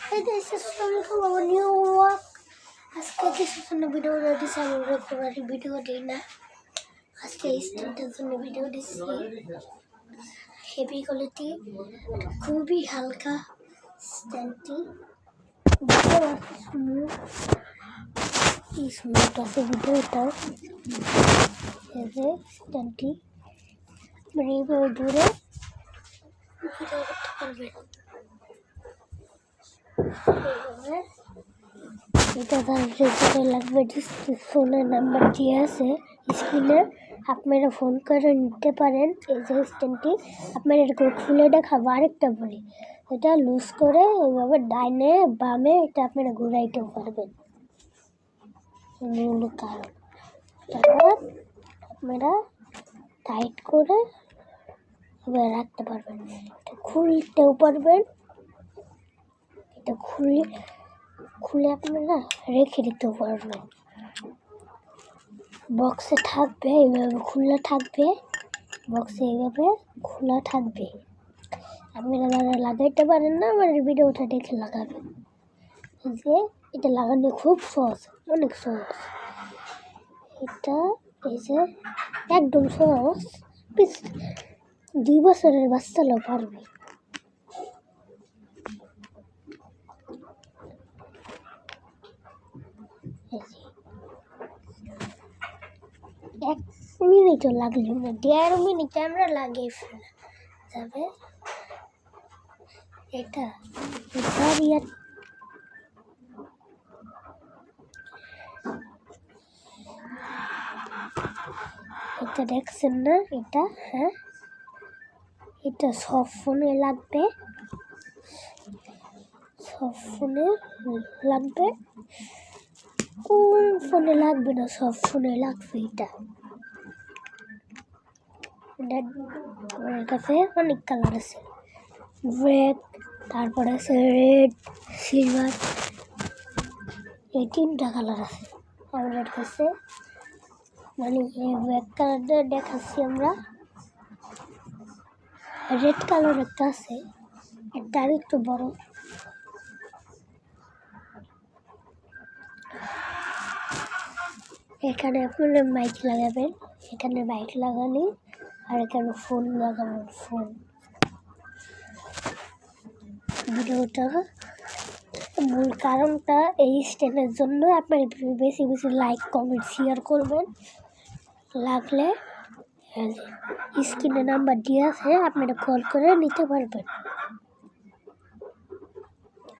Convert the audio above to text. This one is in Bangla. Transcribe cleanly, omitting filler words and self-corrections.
Hey guys, assalamualaikum to our new vlog. আজকে কিছু জন্য ভিডিও দিচ্ছি আমরা পুরো ভিডিও দিই না আজকে স্টুডেন্টের জন্য ভিডিও দিচ্ছি হেভি কোয়ালিটি খুবই হালকা স্ট্যান্ডটি কি সুন্দর আছে ভিডিওটা এই যে স্ট্যান্ডটি মানে এইভাবে দূরে ভিডিও করতে পারবেন এটা তার লাগবে ডিসক্রিপশনে নাম্বার দিয়ে আছে স্ক্রিনে আপনারা ফোন করে নিতে পারেন এই যে স্ট্যান্ডটি আপনারা এটা খুলে দেখাবো আরেকটা বলি এটা লুজ করে এইভাবে ডাইনে বামে এটা আপনারা ঘুরাইতে পারবেন মূল কারণ তারপর আপনারা টাইট করে রাখতে পারবেন এটা খুলতেও পারবেন এটা খুলে আপনারা রেখে দিতে পারবেন বক্সে থাকবে এইভাবে খোলা থাকবে বক্সে এইভাবে খোলা থাকবে আপনারা যারা লাগাইতে পারেন না আমার ভিডিওটা দেখে লাগাবেন যে এটা লাগানো খুব সহজ অনেক সহজ এটা এই যে একদম সহজ 2 বছরের বাচ্চারাও পারবে এক মিনিটও লাগলো না 1.5 মিনিট আমরা লাগিয়ে ফেলা যাবে এটা এটা দেখছেন না এটা হ্যাঁ এটা সব ফোনে লাগবে সব ফোনে লাগবে কোন ফোনে লাগবে না সব ফোনে লাগবে এটা আমার কাছে অনেক কালার আছে ব্ল্যাক তারপরে আছে রেড সিলভার এই 3টা কালার আছে আমাদের কাছে মানে এই ব্ল্যাক কালারটা দেখাচ্ছি আমরা রেড কালার একটা আছে এটা আর একটু বড় এখানে আপনারা মাইক লাগাবেন এখানে মাইক লাগালে আর এখানে ফোন লাগাবেন ফোন ভিডিওটা মূল কারণটা এই স্ট্যান্ডের জন্য আপনার বেশি বেশি লাইক কমেন্ট শেয়ার করবেন লাগলে স্ক্রিনে নাম্বার দিয়ে আছে আপনারা কল করে নিতে পারবেন